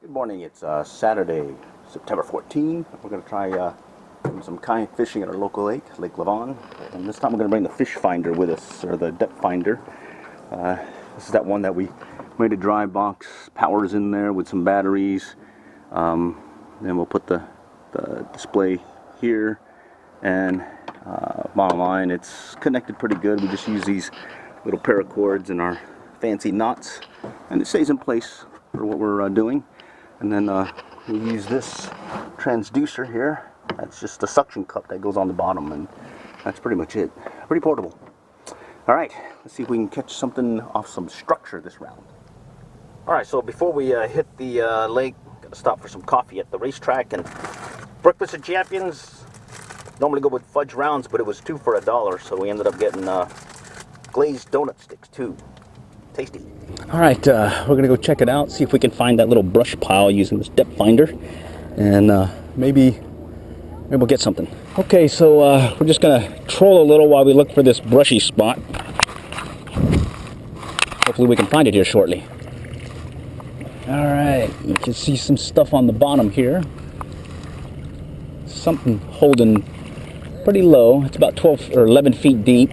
Good morning. It's Saturday, September 14. We're going to try doing some kayak fishing at our local lake, Lake Lavon. And this time we're going to bring the fish finder with us, or the depth finder. This is that one that we made a dry box, powers in there with some batteries. Then we'll put the display here. And bottom line, it's connected pretty good. We just use these little paracords and our fancy knots. And it stays in place for what we're doing. And then we use this transducer here. That's just a suction cup that goes on the bottom, and that's pretty much it. Pretty portable. All right, let's see if we can catch something off some structure this round. All right, so before we hit the lake, gotta stop for some coffee at the racetrack. And breakfast of champions. Normally go with fudge rounds, but it was 2 for $1, so we ended up getting glazed donut sticks too. Tasty. All right, we're gonna go check it out, see if we can find that little brush pile using this depth finder, and maybe we'll get something. Okay, so we're just gonna troll a little while we look for this brushy spot. Hopefully we can find it here shortly. All right, you can see some stuff on the bottom here. Something holding pretty low. It's about 12 or 11 feet deep.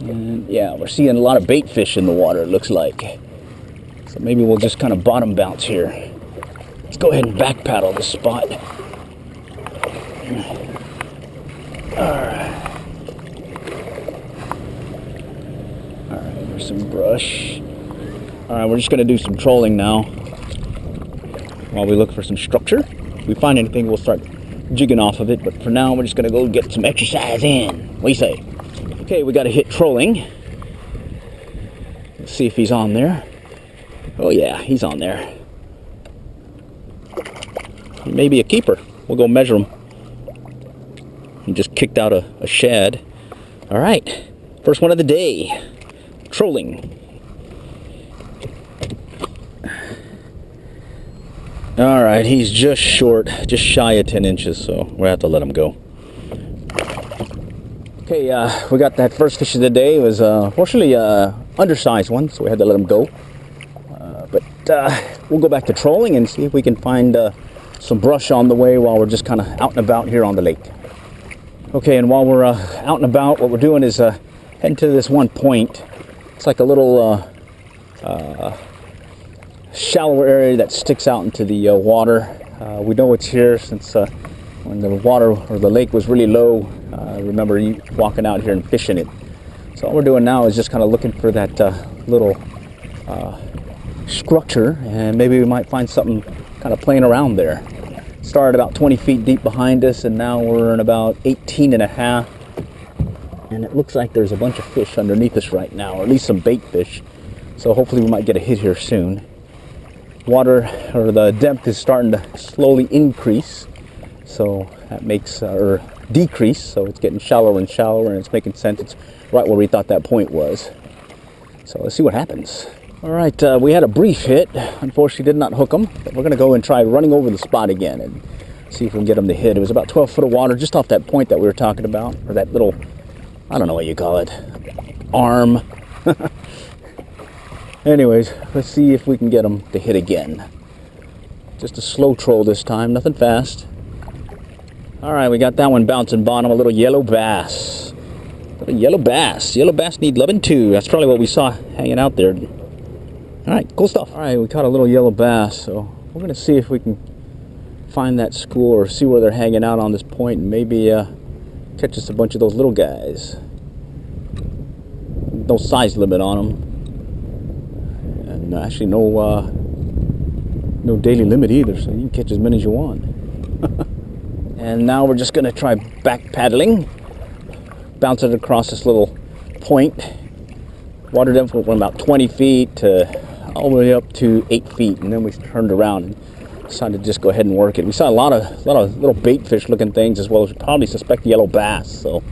And yeah, we're seeing a lot of bait fish in the water, it looks like. So maybe we'll just kind of bottom bounce here. Let's go ahead and back paddle this spot. Alright. Alright, there's some brush. Alright, we're just going to do some trolling now while we look for some structure. If we find anything, we'll start jigging off of it. But for now, we're just going to go get some exercise in. What do you say? Okay, we got to hit trolling. Let's see if he's on there. Oh yeah, he's on there. He may be a keeper. We'll go measure him. He just kicked out a shad. All right, first one of the day. Trolling. All right, he's just short, just shy of 10 inches, so we'll have to let him go. Okay, we got that first fish of the day. It was fortunately an undersized one, so we had to let him go. But we'll go back to trolling and see if we can find some brush on the way while we're just kind of out and about here on the lake. Okay, and while we're out and about, what we're doing is heading to this one point. It's like a little shallower area that sticks out into the water. We know it's here since when the water or the lake was really low. I remember you walking out here and fishing it. So all we're doing now is just kind of looking for that little structure, and maybe we might find something kind of playing around there. Started about 20 feet deep behind us, and now we're in about 18 and a half. And it looks like there's a bunch of fish underneath us right now, or at least some bait fish. So hopefully we might get a hit here soon. Water, or the depth, is starting to slowly increase. So that makes, or decrease, so it's getting shallower and shallower, and it's making sense. It's right where we thought that point was. So let's see what happens. All right, we had a brief hit. Unfortunately, did not hook them, but we're going to go and try running over the spot again and see if we can get them to hit. It was about 12 foot of water just off that point that we were talking about, or that little, I don't know what you call it, arm. Anyways, let's see if we can get them to hit again. Just a slow troll this time, nothing fast. All right, we got that one bouncing bottom, a little yellow bass. A yellow bass. Yellow bass need loving too. That's probably what we saw hanging out there. All right, cool stuff. All right, we caught a little yellow bass, so we're gonna see if we can find that school or see where they're hanging out on this point, and maybe catch us a bunch of those little guys. No size limit on them, and actually no daily limit either, so you can catch as many as you want. And now we're just going to try back paddling, bounce it across this little point. Water depth went from about 20 feet to all the way up to 8 feet, and then we turned around and decided to just go ahead and work it. We saw a lot of little bait fish looking things, as well as we probably suspect yellow bass. So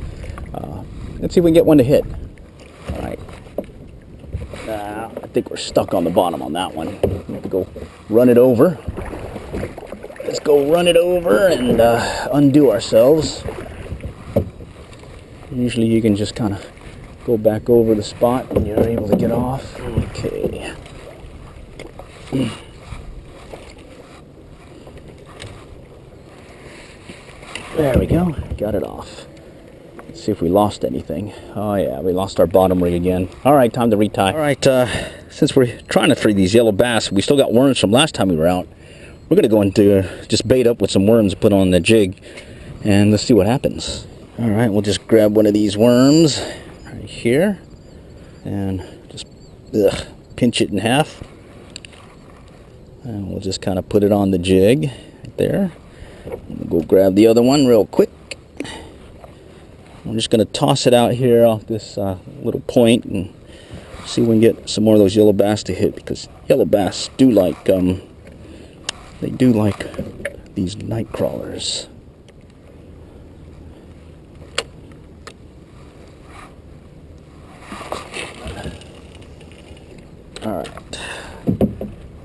let's see if we can get one to hit. All right. I think we're stuck on the bottom on that one. We have to go run it over. Let's go run it over and undo ourselves. Usually you can just kind of go back over the spot and you're able to get off. Okay. There we go. Got it off. Let's see if we lost anything. Oh yeah, we lost our bottom rig again. All right, time to retie. All right, since we're trying to free these yellow bass, we still got worms from last time we were out. We're gonna go into just bait up with some worms, put on the jig, and let's see what happens. All right, we'll just grab one of these worms right here and just pinch it in half. And we'll just kind of put it on the jig right there. We'll go grab the other one real quick. I'm just going to toss it out here off this little point and see if we can get some more of those yellow bass to hit, because yellow bass do like these night crawlers. All right,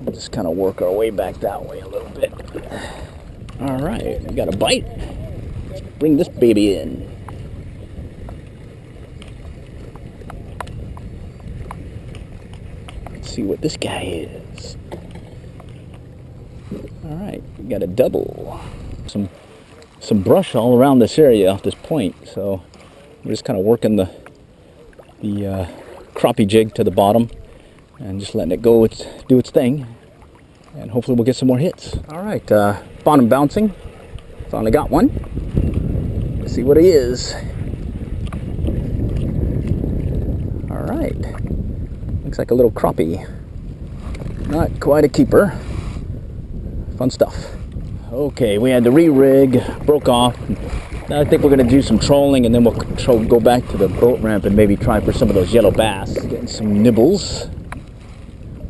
we'll just kind of work our way back that way a little bit. All right, we got a bite. Let's bring this baby in. Let's see what this guy is. All right, we got a double. Some brush all around this area off this point, so we're just kind of working the crappie jig to the bottom and just letting it go, do its thing, and hopefully we'll get some more hits. All right, bottom bouncing. Finally got one. Let's see what he is. All right, looks like a little crappie. Not quite a keeper. Fun stuff. Okay, we had to re-rig, broke off. Now I think we're gonna do some trolling, and then we'll go back to the boat ramp and maybe try for some of those yellow bass. Getting some nibbles.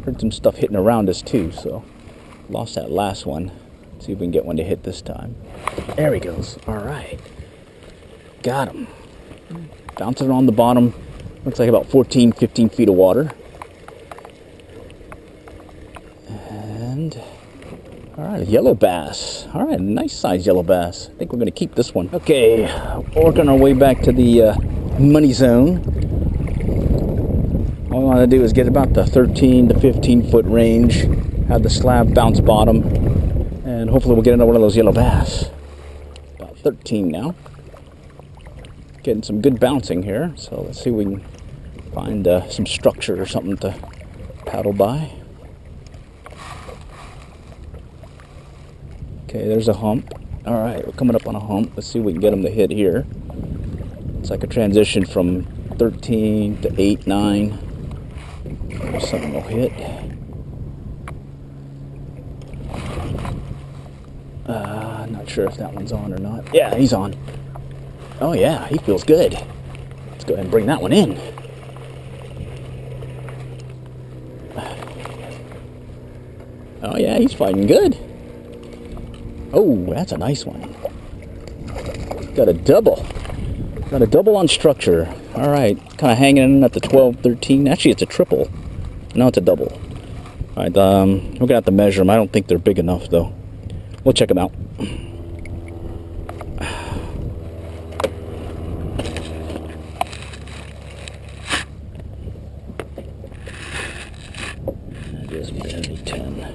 Heard some stuff hitting around us too, so lost that last one. See if we can get one to hit this time. There he goes. All right, got him. Bouncing on the bottom. Looks like about 14, 15 feet of water. And all right, a yellow bass. All right, a nice size yellow bass. I think we're gonna keep this one. Okay, working our way back to the money zone. All we want to do is get about the 13 to 15 foot range, have the slab bounce bottom, and hopefully we'll get into one of those yellow bass. About 13 now. Getting some good bouncing here, so let's see if we can find some structure or something to paddle by. Okay, there's a hump. All right, we're coming up on a hump. Let's see if we can get them to hit here. It's like a transition from 13 to 8, 9. Something will hit. Not sure if that one's on or not. Yeah, he's on. Oh yeah, he feels good. Let's go ahead and bring that one in. Oh yeah, he's fighting good. Oh, that's a nice one. Got a double. Got a double on structure. All right, kind of hanging in at the 12, 13. Actually, it's a triple. No, it's a double. All right, we're gonna have to measure them. I don't think they're big enough though. We'll check them out. Just barely 10.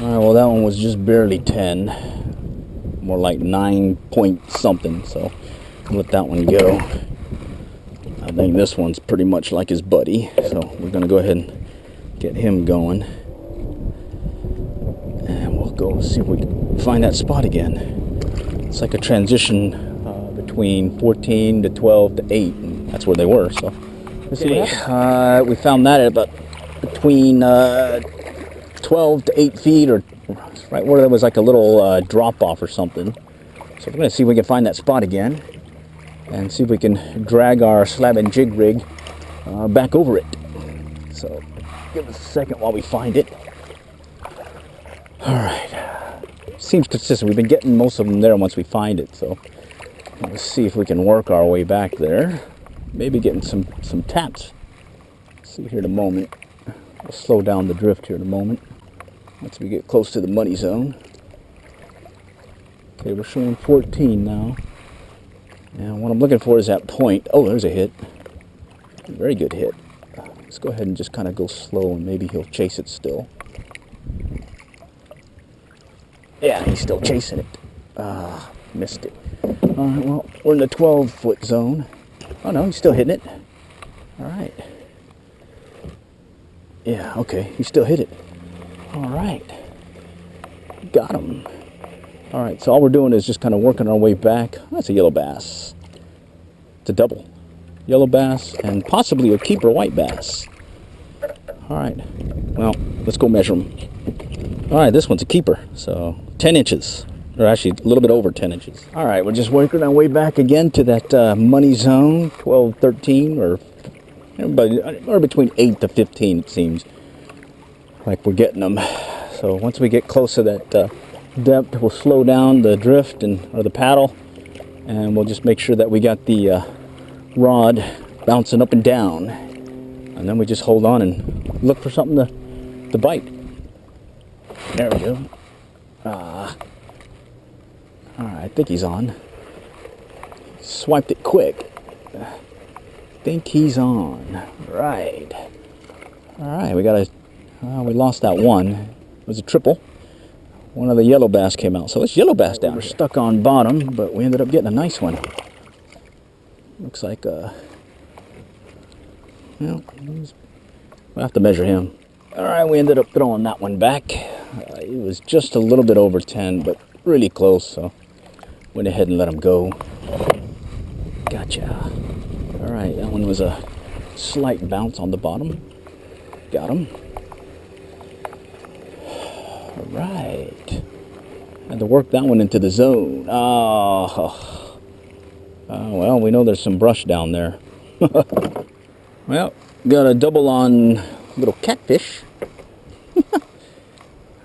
All right, well that one was just barely 10. More like 9 point something, so I'll let that one go. I think this one's pretty much like his buddy, so we're gonna go ahead and get him going. And we'll go see if we can find that spot again. It's like a transition between 14 to 12 to 8, and that's where they were, so let's see what happens. We found that at about between 12 to 8 feet, or right where there was like a little drop off or something. So we're going to see if we can find that spot again and see if we can drag our slab and jig rig back over it. So give us a second while we find it. All right, seems consistent. We've been getting most of them there once we find it, so let's see if we can work our way back there. Maybe getting some taps. Let's see here in a moment. We'll slow down the drift here in a moment once we get close to the money zone. Okay, we're showing 14 now. And what I'm looking for is that point. Oh, there's a hit. Very good hit. Let's go ahead and just kind of go slow, and maybe he'll chase it still. Yeah, he's still chasing it. Missed it. Alright, well, we're in the 12-foot zone. Oh no, he's still hitting it. Alright. Yeah, okay, he still hit it. Alright. Got him. Alright, so all we're doing is just kind of working our way back. That's a yellow bass. It's a double. Yellow bass and possibly a keeper white bass. Alright, well, let's go measure them. Alright, this one's a keeper, so 10 inches. Or actually, a little bit over 10 inches. Alright, we're just working our way back again to that money zone, 12, 13, or between 8 to 15, it seems like we're getting them. So once we get close to that depth, we'll slow down the drift or the paddle, and we'll just make sure that we got the rod bouncing up and down, and then we just hold on and look for something to bite. There we go. Alright, I think he's on. Swiped it quick. I think he's on. Right. Alright, we lost that one. It was a triple. One of the yellow bass came out. So it's yellow bass down. We're stuck on bottom, but we ended up getting a nice one. Looks like, well, we'll have to measure him. Alright, we ended up throwing that one back. It was just a little bit over 10, but really close, so went ahead and let him go. Gotcha. Alright, that one was a slight bounce on the bottom. Got him. Alright. Had to work that one into the zone. Well, we know there's some brush down there. Well, got a double on little catfish.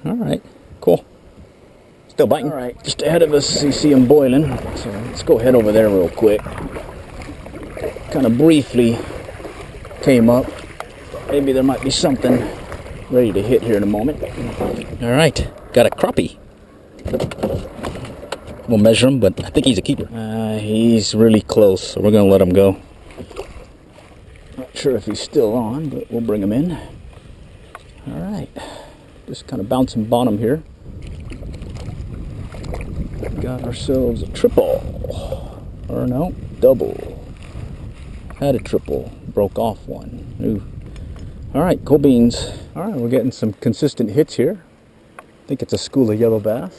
Alright, cool. Still biting. Alright, just ahead of us, you see him boiling. So let's go head over there real quick. Kind of briefly came up. Maybe there might be something ready to hit here in a moment. Alright, got a crappie. We'll measure him, but I think he's a keeper. He's really close, so we're going to let him go. Not sure if he's still on, but we'll bring him in. Alright, just kind of bouncing bottom here. Got ourselves a triple. Or no, double. Had a triple, broke off one. Ooh. Alright, cool beans. Alright, we're getting some consistent hits here. I think it's a school of yellow bass.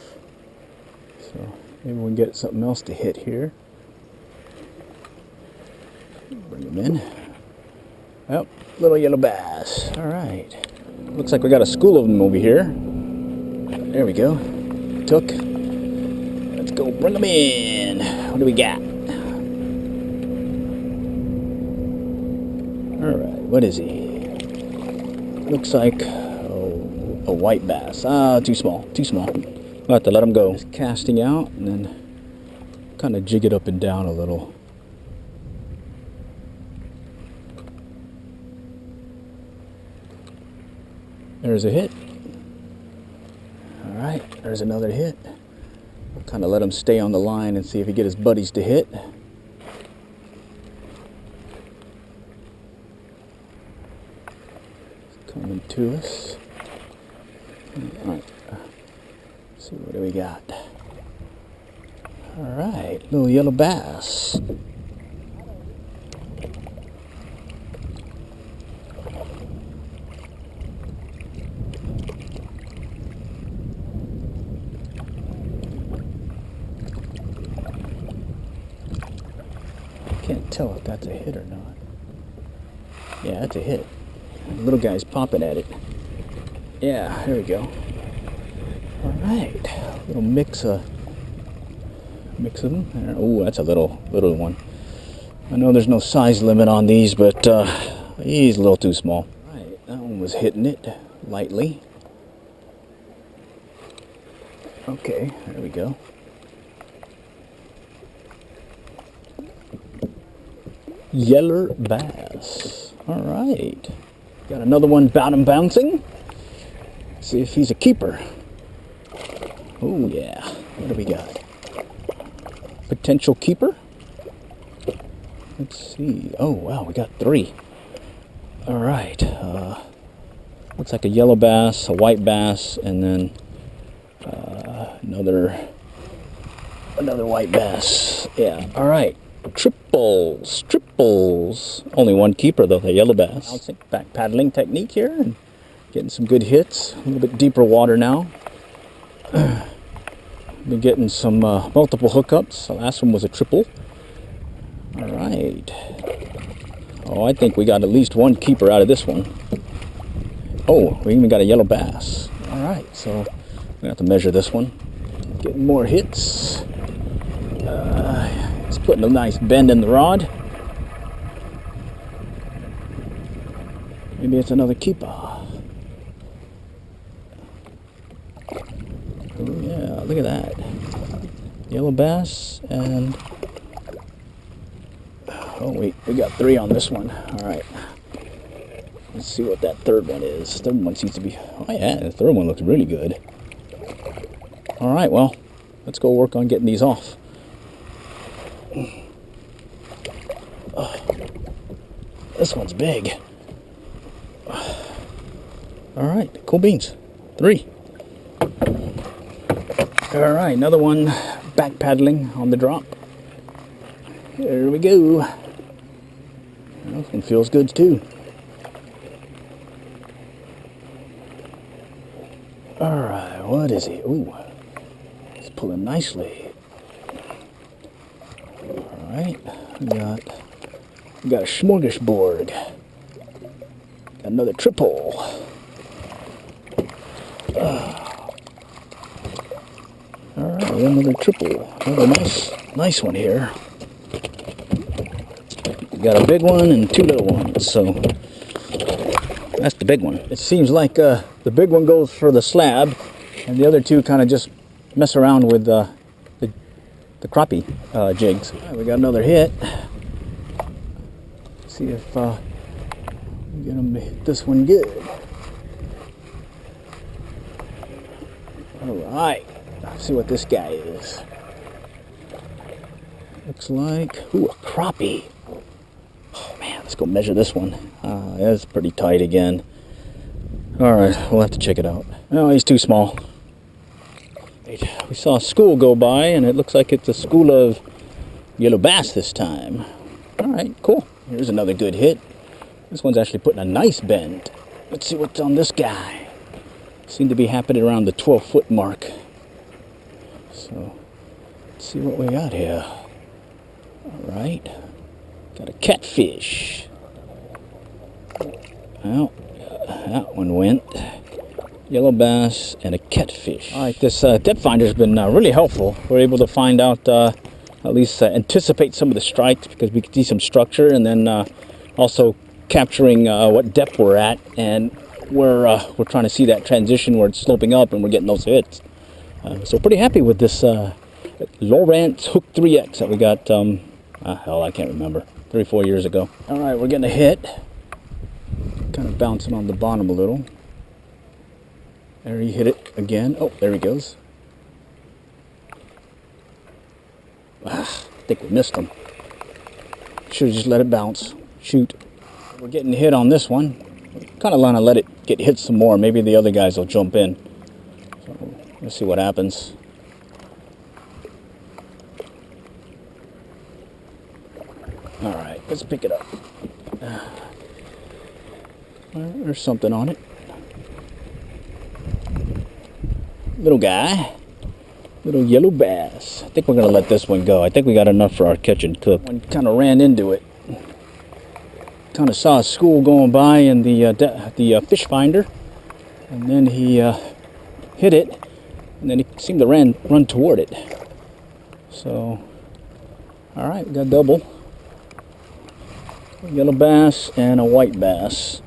So maybe we can get something else to hit here. Bring them in. Well, little yellow bass. Alright. Looks like we got a school of them over here. There we go. Took. Let's go bring them in. What do we got? Alright, what is he? Looks like a white bass. Too small, too small. I'll have to let him go. Just casting out and then kind of jig it up and down a little. There's a hit. Alright, there's another hit. We'll kind of let him stay on the line and see if he get his buddies to hit. Coming to us. Alright. See, what do we got? Alright, little yellow bass. Can't tell if that's a hit or not. Yeah, that's a hit. The little guy's popping at it. Yeah, there we go. Alright, a little mix of them. Oh, that's a little one. I know there's no size limit on these, but he's a little too small. Alright, that one was hitting it lightly. Okay, there we go. Yeller bass. Alright. Got another one bouncing. See if he's a keeper. Oh yeah. What do we got? Potential keeper? Let's see. Oh wow, we got 3. Alright. Looks like a yellow bass, a white bass, and then Another white bass. Yeah, all right. Triples. Only one keeper though, the yellow bass. Bouncing, back paddling technique here, and getting some good hits. A little bit deeper water now. Been getting some multiple hookups. The last one was a triple. All right. Oh, I think we got at least one keeper out of this one. Oh, we even got a yellow bass. All right, so we have to measure this one. Getting more hits. It's putting a nice bend in the rod. Maybe it's another keeper. Oh yeah, look at that. Yellow bass and... Oh wait, we got 3 on this one. All right. Let's see what that third one is. Third one seems to be... Oh yeah, the third one looks really good. All right, well, let's go work on getting these off. Oh, this one's big. All right, cool beans. 3. All right, another one back paddling on the drop. There we go. This one feels good too. All right, what is he? Ooh, he's pulling nicely. All right, we got a smorgasbord. Got another triple. All right, another triple. Another nice one here. We got a big one and 2 little ones, so that's the big one. It seems like the big one goes for the slab, and the other 2 kind of just mess around with the crappie jigs. All right, we got another hit. See if we get him to hit this one good. All right, let's see what this guy is. Looks like, ooh, a crappie. Oh man, let's go measure this one. That's pretty tight again. All right, we'll have to check it out. Oh, he's too small. We saw a school go by, and it looks like it's a school of yellow bass this time. All right, cool. Here's another good hit. This one's actually putting a nice bend. Let's see what's on this guy. Seemed to be happening around the 12-foot mark. So, let's see what we got here. All right. Got a catfish. Well, that one went. Yellow bass and a catfish. All right, this depth finder's been really helpful. We're able to find out, at least anticipate some of the strikes, because we can see some structure, and then also capturing what depth we're at, and we're trying to see that transition where it's sloping up, and we're getting those hits. So pretty happy with this Lowrance Hook 3X that we got. Hell, I can't remember. 3 or 4 years ago. All right, we're getting a hit. Kind of bouncing on the bottom a little. There, he hit it again. Oh, there he goes. I think we missed him. Should have just let it bounce. Shoot. We're getting hit on this one. Kind of want to let it get hit some more. Maybe the other guys will jump in. So let's see what happens. All right, let's pick it up. There's something on it. Little guy. Little yellow bass. I think we're going to let this one go. I think we got enough for our catch and cook. One kind of ran into it. Kind of saw a school going by in the fish finder. And then he hit it. And then he seemed to run toward it. So, all right, we got double. Yellow bass and a white bass.